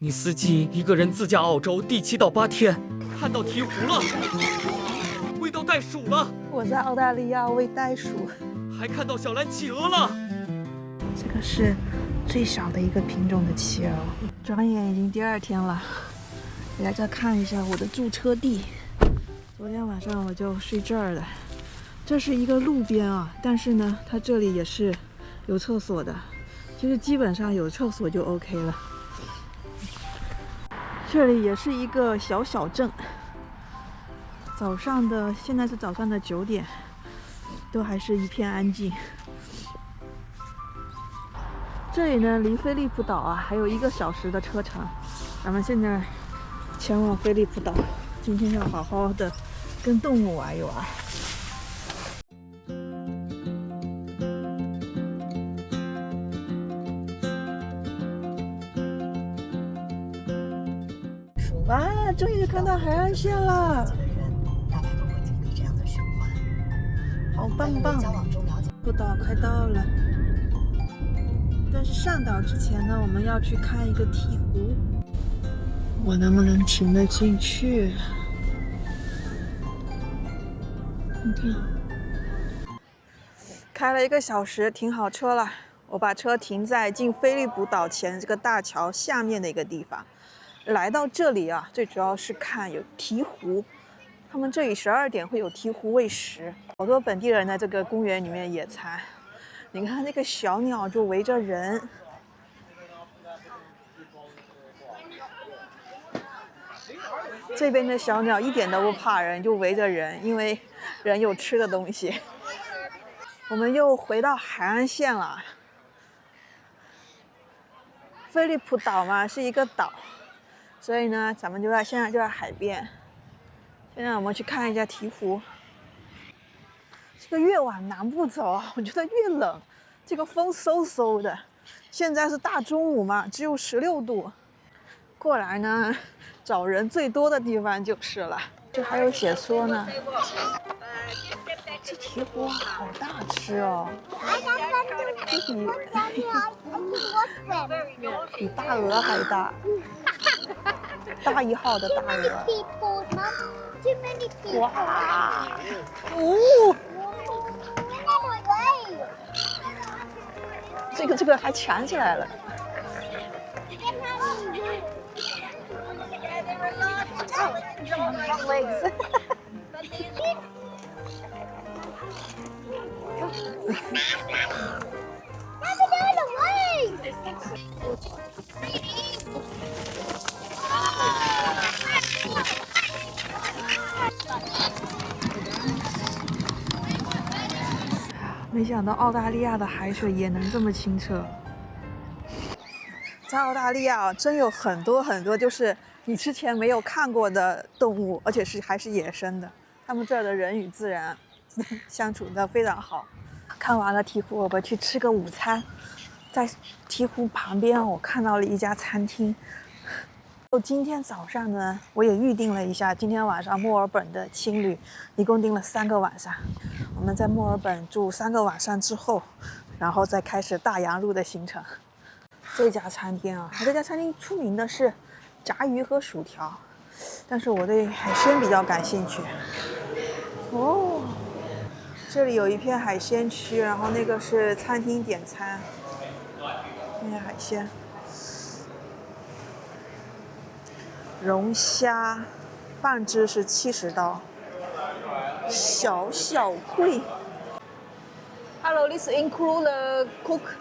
你司机一個人自駕澳洲第7到8天，看到鹈鶘了，餵到袋鼠了。我在澳大利亞餵袋鼠，還看到小藍企鵝了。這個是最小的一個品種的企鵝。轉眼已經第2天了，來這看一下我的駐車地。昨天晚上我就睡這兒了。這是一個路邊啊，但是呢，它這裡也是有廁所的。其實基本上有廁所就 OK 了。這裡也是一個小小鎮。現在是早上的9點，都還是一片安靜。這裡呢，離菲利普島啊還有1個小時的車程。咱們現在前往菲利普島，今天要好好的跟動物玩一玩。哇，終於看到海岸線了，好棒棒！不島快到了，但是上島之前呢，我們要去看一個鹈鶘。我能不能停得進去？開了1個小時，停好車了。我把車停在进菲利普島前這個大橋下面的一個地方。來到這裡啊，最主要是看有鹈鶘，他們這裡12點會有鹈鶘餵食，好多本地人在這個公園裡面野餐。你看那個小鳥就圍着人，這邊的小鳥一點都不怕人，就圍着人，因為人有吃的東西。我們又回到海岸線了。菲利普島嘛，是一個島。所以呢，咱们现在就在海邊。现在我們去看一下鹈鶘。這個越往南部走啊，我覺得越冷。這個風嗖嗖的。現在是大中午嘛，只有16度。過來呢，找人最多的地方就是了。這還有寫說呢，這鹈鶘好大隻哦，比大鵝還大。大1號的大鵝，哇！哦，這個還搶起來了。没想到澳大利亞的海水也能這麼清澈。在澳大利亞真有很多就是你之前沒有看過的動物，而且還是野生的。他們這兒的人與自然相處得非常好。看完了鹈鶘，我們去吃個午餐。在鹈鶘旁邊，我看到了一家餐廳。今天早上呢，我也預定了一下今天晚上墨爾本的青旅，一共訂了3個晚上。我們在墨爾本住3個晚上之後，然後再開始大洋路的行程。這家餐廳啊，這家餐廳出名的是炸魚和薯條，但是我對海鮮比較感興趣。哦，這裡有一片海鮮區，然後那個是餐廳點餐，看看海鮮。龍蝦半隻是70刀，小貴。Hello, this include the cook?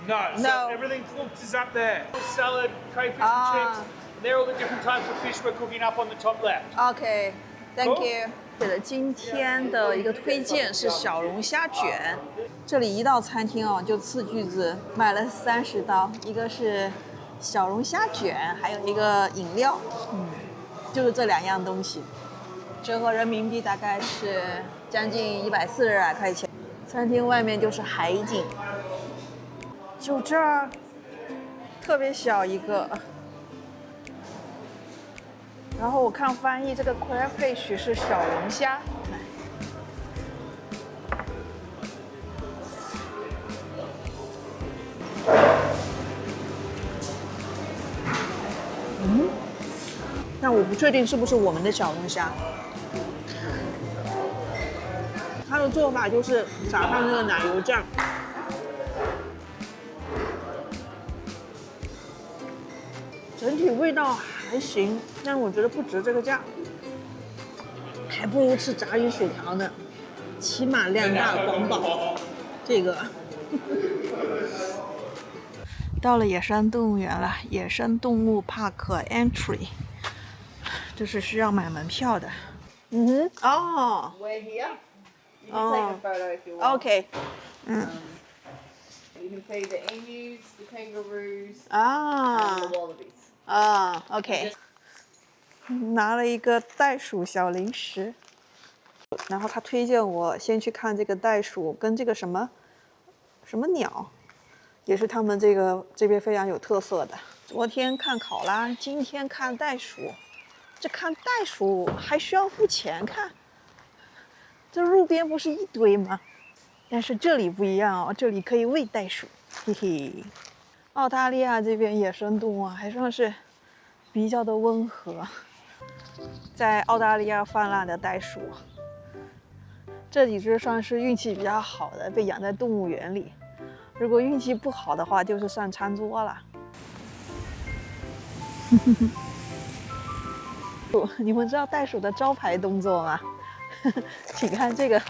No. So everything cooked is up there. Salad, crayfish and chips. They're all the different types of fish we're cooking up on the top left. Okay, thank you. 今天的一個推薦是小龍蝦卷。這裡一到餐廳哦，就4句子，買了30刀，一個是小龍蝦卷，還有一個飲料，就是這2樣東西，折合人民幣大概是將近140塊錢。餐廳外面就是海景，就這兒，特別小一個。然後我看翻譯，這個 crayfish 是小龍蝦。但我不確定是不是我們的小龍蝦。它的做法就是撒上那個奶油醬，整體味道還行，但我覺得不值這個價，還不如吃炸魚薯條呢，起碼量大管飽。這個到了野生動物園了，野生動物 Park Entry， 这是需要買門票的。哦。We're here. You can take a photo if you want. OK。You can see the emus, the kangaroos, 啊 and the wallabies. 啊 OK。拿了一个袋鼠小零食，然后他推荐我先去看这个袋鼠跟这个什么鸟，也是他们这边非常有特色的。昨天看考拉，今天看袋鼠。这看袋鼠还需要付钱看？这路边不是一堆吗？但是这里不一樣哦，這裡可以餵袋鼠，嘿嘿。澳大利亞這邊野生動物還算是比較的溫和。在澳大利亞氾濫的袋鼠，這幾隻算是運氣比較好的，被養在動物園裡。如果運氣不好的話，就是上餐桌了。你們知道袋鼠的招牌動作嗎？請看這個。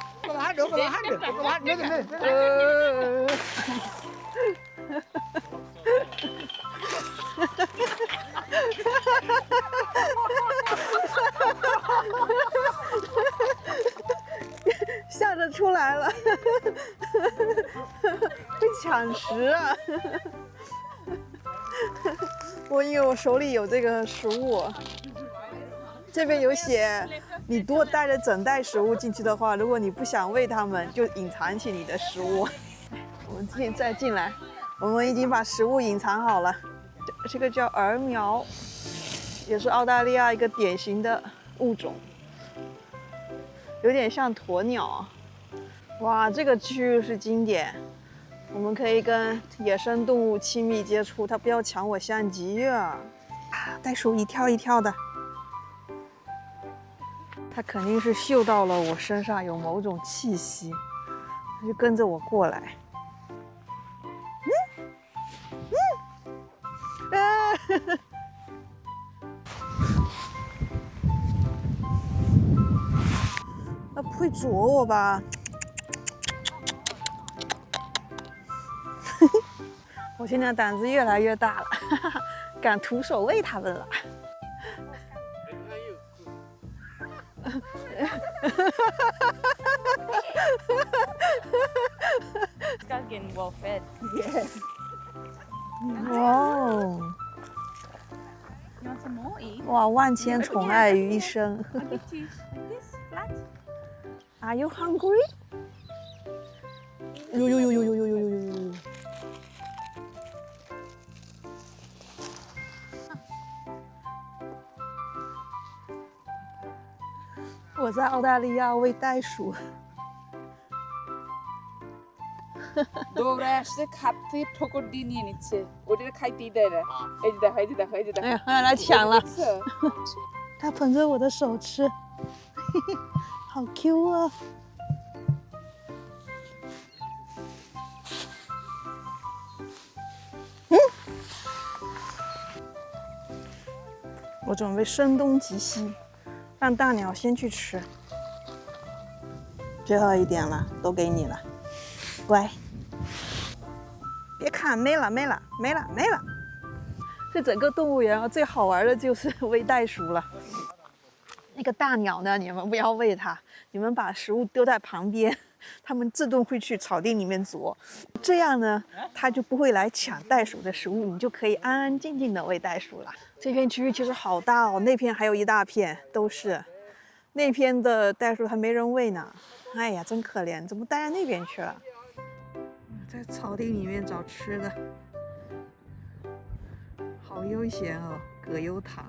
嚇着出來了，會搶食啊！因為我手裡有這個食物，這邊有寫，你多帶着整袋食物進去的話，如果你不想餵它們，就隱藏起你的食物。我們再進來，我們已經把食物隱藏好了。這個叫鴯鶓，也是澳大利亞一個典型的物種，有點像鴕鳥。哇，這個區域是經典，我們可以跟野生動物親密接觸，它不要搶我相機啊！袋鼠一跳一跳的，它肯定是嗅到了我身上有某種氣息，它就跟着我過來。它不會啄我吧？我現在膽子越來越大了，敢徒手餵它們了。This guy's getting well fed. Yeah. Wow. You want some more? Eat. 哇，萬千寵愛於一身。 I'll give to you like this, flat. Are you hungry? 呦。我在澳大利亞餵袋鼠。 দৌড়ে আসছে খাপ থেকে ঠোকর দিয়ে নিয়ে নিচ্ছে ওটা খাইতেই দেয় না এই যে দেখো এই যে দেখো এই যে দেখো 哎呀，来搶了！ দেখছো? 它捧着我的手吃，好 Q 啊！我準備聲東擊西，讓大鳥先去吃。最後一點了，都給你了，乖。別看，沒了。這整個動物園啊，最好玩的就是餵袋鼠了。那個大鳥呢，你們不要餵它，你們把食物丟在旁邊，它們自動會去草地裡面啄。這樣呢，它就不會來搶袋鼠的食物，你就可以安安靜靜的餵袋鼠了。這片區域其實好大哦，那片還有一大片都是，那片的袋鼠還沒人餵呢。哎呀，真可憐，怎麼待在那邊去了？在草地裡面找吃的，好悠閒哦，葛優躺。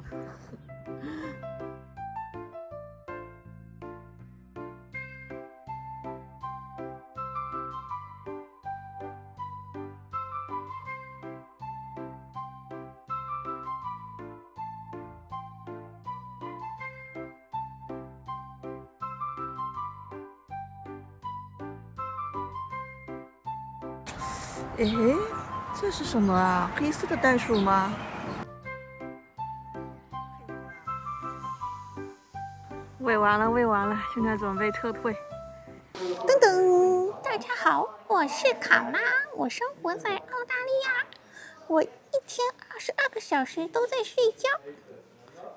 哎，這是什麼啊？黑色的袋鼠嗎？餵完了，餵完了，現在準備撤退。噔噔，大家好，我是考拉，我生活在澳大利亞，我一天22個小時都在睡覺。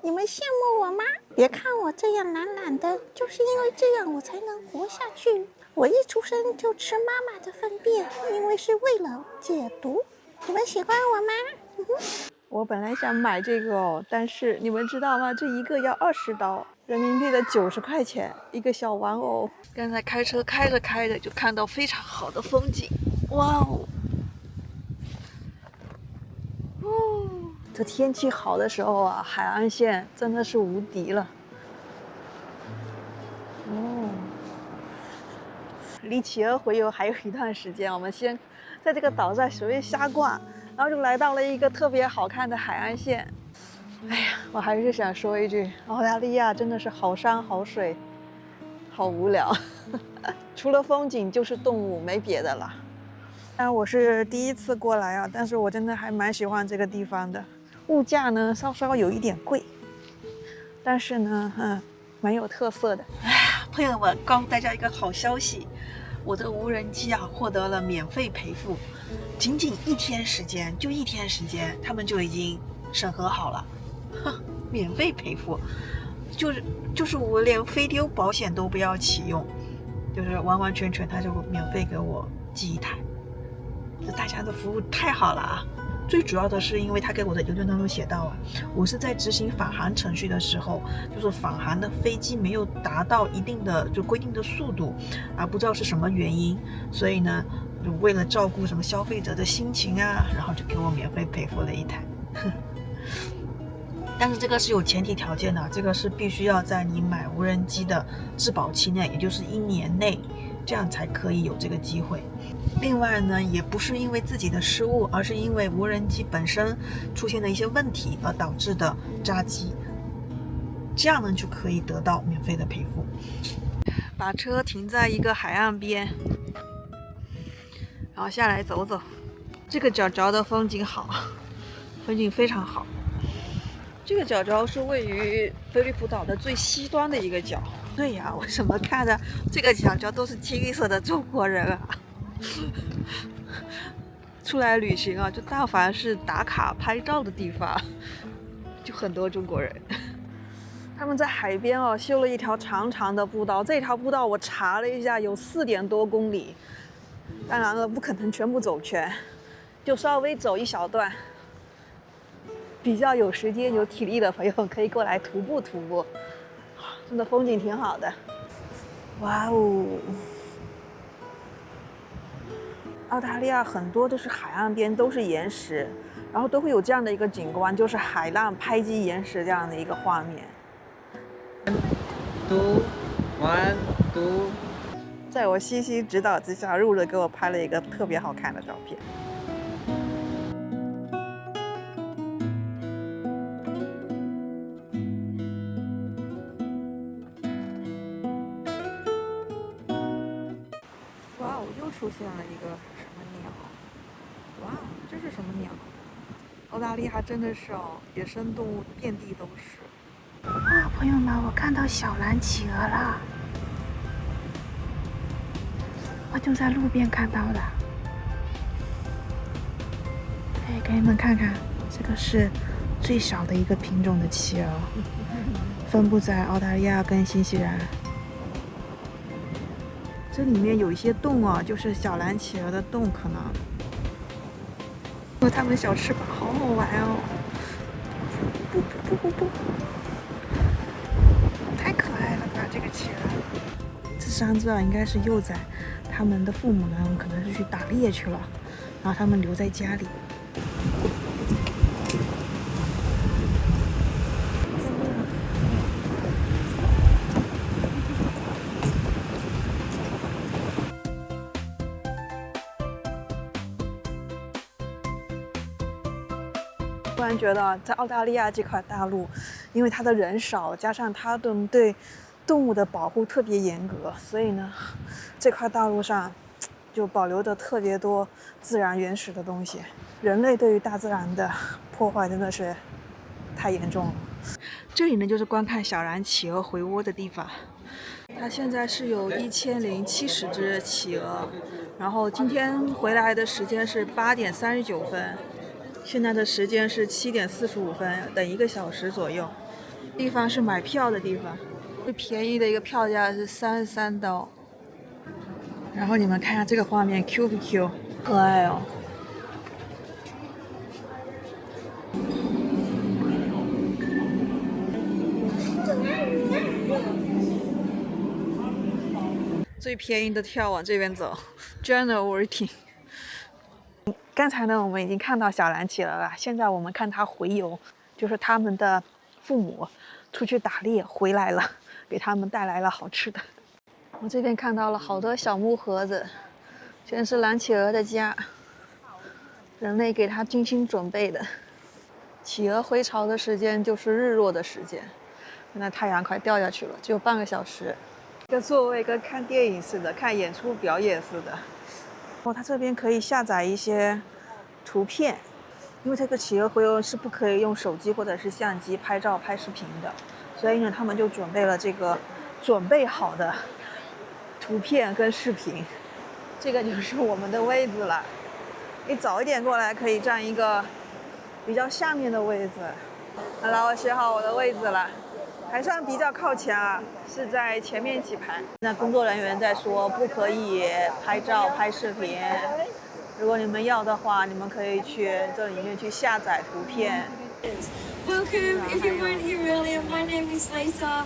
你們羨慕我嗎？別看我這樣懶懶的，就是因為這樣我才能活下去。我一出生就吃媽媽的糞便，因為是為了解毒。你們喜歡我嗎？我本來想買這個哦，但是你們知道嗎？這一個要20刀，人民幣的90塊錢，一個小玩偶。剛才開車開着就看到非常好的風景，哇哦！这天氣好的時候啊，海岸線真的是無敵了。哦，離企鵝洄遊還有一段時間，我們先在這個島上隨便瞎逛，然後就來到了一個特別好看的海岸線。哎呀，我還是想說一句，澳大利亞真的是好山好水，好無聊，除了風景就是動物，沒別的了。當然我是第一次過來啊，但是我真的還蠻喜歡這個地方的。物價呢稍稍有一點貴，但是呢，蠻有特色的。朋友們，告訴大家一個好消息，我的無人機啊獲得了免費賠付，僅僅1天時間，就1天時間，他們就已經審核好了，免費賠付，就是我連飞丢保險都不要啟用，就是完完全全他就免費給我寄一台，這大家的服務太好了啊！最主要的是，因為他給我的邮件當中寫到啊，我是在執行返航程序的时候，就是返航的飛機沒有達到一定的就規定的速度啊，不知道是什麼原因，所以呢，就為了照顧什麼消費者的心情啊，然後就給我免費賠付了一台。但是這個是有前提條件的，這個是必須要在你買無人機的質保期內，也就是1年內，這樣才可以有這個機會。另外呢，也不是因為自己的失誤，而是因為無人機本身出現的一些問題而導致的扎機，這樣呢就可以得到免費的賠付。把車停在一個海岸邊，然後下來走走。這個角角的風景好，風景非常好。這個角角是位於菲利普島的最西端的一個角。對呀，為什麼看着這個角角都是清一色的中國人啊？出來旅行啊，就但凡是打卡拍照的地方，就很多中國人。他們在海邊哦修了一條長長的步道，這條步道我查了一下，有4點多公里。當然了，不可能全部走全，就稍微走一小段。比較有時間、有體力的朋友可以過來徒步徒步，真的風景挺好的。哇哦！澳大利亞很多都是海岸邊都是岩石，然後都會有這樣的一個景觀，就是海浪拍擊岩石這樣的一個畫面。1 2在我悉心指導之下，入了給我拍了一個特別好看的照片。哇哦，又出现了一個什麼鳥？哇，這是什麼鳥？澳大利亞真的是哦，野生動物遍地都是。哇，朋友們，我看到小藍企鵝了，我就在路邊看到的。哎，給你們看看，這個是最小的一個品種的企鵝，分布在澳大利亞跟新西蘭。這裡面有一些洞啊，就是小藍企鵝的洞，可能。它們小翅膀好好玩哦！不不不不不，太可愛了吧，这個企鵝。这3隻啊，應該是幼崽，它們的父母呢，可能是去打獵去了，然後它們留在家裡。突然覺得，在澳大利亞這塊大陸，因為它的人少，加上它們對動物的保護特別嚴格，所以呢，這塊大陸上就保留的特別多自然原始的東西。人類對於大自然的破壞真的是太嚴重了。這裡呢就是觀看小藍企鵝回窩的地方。它現在是有1070只企鵝，然後今天回來的時間是8點39分，現在的時間是7點45分，等1個小時左右。地方是買票的地方，最便宜的一個票價是33刀。然後你們看下這個畫面 ，Q 不 Q？ 可愛哦。最便宜的票往這邊走 ，General Working。剛才呢，我們已經看到小藍企鵝了，現在我們看它回游，就是他們的父母出去打獵回來了，給他們帶来了好吃的。我這邊看到了好多小木盒子，全是藍企鵝的家，人類給它精心準備的。企鵝回巢的時間就是日落的时间，现在太陽快掉下去了，只有半個小時。這個座位跟看電影似的，看演出表演似的。哦，它這邊可以下載一些圖片，因為這個企鵝回游是不可以用手機或者是相機拍照拍視頻的，所以呢，他們就準備了这个準備好的圖片跟視頻。這個就是我們的位置了，你早一點過來可以占一個比較下面的位置。好了，我選好我的位置了。還算比較靠前啊，是在前面幾排。那工作人員在說不可以拍照拍視頻，如果你們要的話，你們可以去這裡面去下載圖片。Welcome, if you weren't here earlier, my name is Lisa.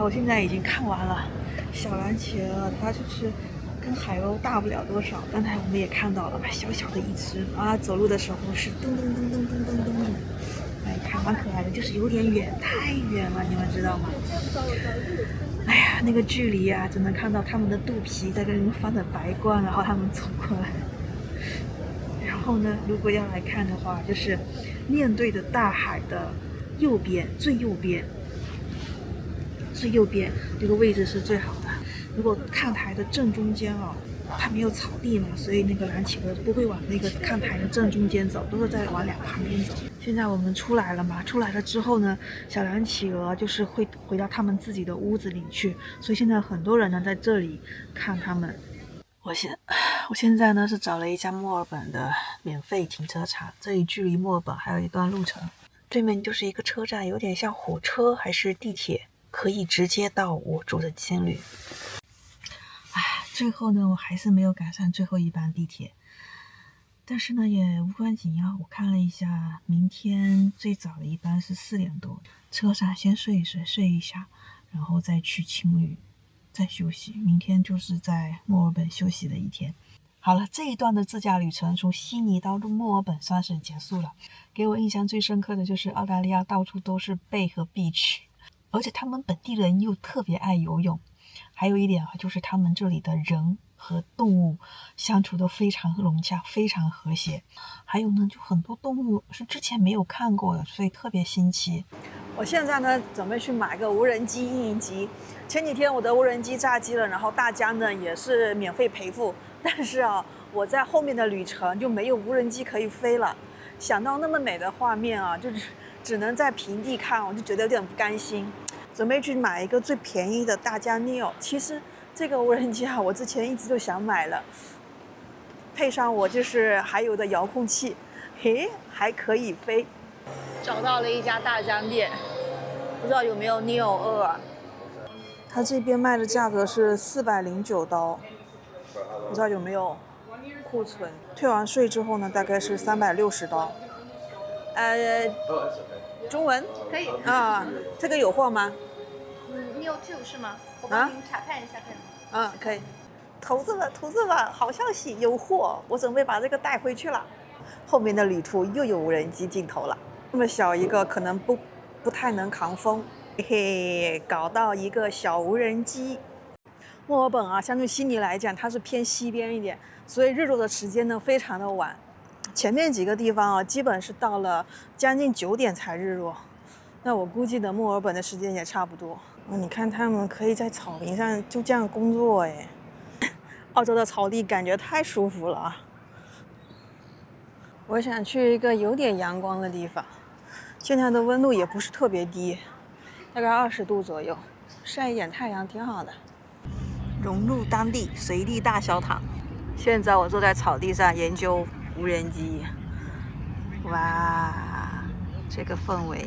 我现在已经看完了小藍企鵝，它就是跟海鸥大不了多少。剛才我們也看到了，小小的一隻啊，走路的時候是噔噔噔噔噔噔噔的，哎，看蠻可愛的，就是有點遠，太遠了，你們知道嗎？哎呀，那個距離啊，只能看到它們的肚皮在跟人翻着白光，然後它們走過來。然後呢，如果要來看的話，就是面對着大海的右邊，最右邊這個位置是最好的。如果看台的正中間啊，它沒有草地嘛，所以那個藍企鵝不會往那個看台的正中間走，都是在往兩旁邊走。現在我們出來了嘛，出來了之後呢，小藍企鵝就是會回到他們自己的屋子裡去，所以現在很多人呢在這裡看他們。我現在呢是找了一家墨爾本的免費停車場，這裡距離墨爾本還有一段路程，對面就是一個車站，有點像火車還是地鐵，可以直接到我住的青旅。最後呢，我還是沒有趕上最後一班地鐵，但是呢也無關緊要。我看了一下，明天最早的一班是4點多，車上先睡一下，然後再去青旅再休息。明天就是在墨爾本休息的一天。好了，這一段的自駕旅程從悉尼到墨爾本算是結束了。給我印象最深刻的就是澳大利亞到處都是貝和 beach， 而且他們本地人又特別愛游泳。還有一點就是他們這裡的人和動物相處得非常融洽，非常和諧。還有呢，就很多動物是之前沒有看過的，所以特別新奇。我現在呢準備去買個無人機印印機。前幾天我的無人機炸機了，然後大家呢也是免費賠付，但是啊，我在後面的旅程就沒有無人機可以飛了。想到那麼美的畫面啊，就只能在平地看，我就覺得有點不甘心。準備去買一個最便宜的大疆 Neo。其實這個無人機啊，我之前一直都想買了，配上我就是還有的遙控器，嘿，還可以飛。找到了一家大疆店，不知道有沒有 Neo 2啊？它這邊賣的價格是409刀，不知道有沒有庫存。退完稅之後呢，大概是360刀。中文可以啊，這個有貨嗎？Neo 2是嗎？我幫您查看一下，可以嗎？可以。投资了，投資了！好消息，有貨！我準備把這個帶回去了。後面的旅途又有無人機鏡頭了。這麼小一個，可能不太能扛風。嘿嘿，搞到一個小無人機。墨爾本啊，相對悉尼來講，它是偏西邊一點，所以日落的時間呢非常的晚。前面幾個地方啊，基本是到了將近9點才日落。那我估計的墨爾本的時間也差不多。你看他們可以在草坪上就這樣工作哎。澳洲的草地感覺太舒服了啊！我想去一個有點陽光的地方，現在的溫度也不是特別低，大概20度左右，曬一點太陽挺好的。融入當地，隨地大小躺。現在我坐在草地上研究無人機，哇，這個氛圍。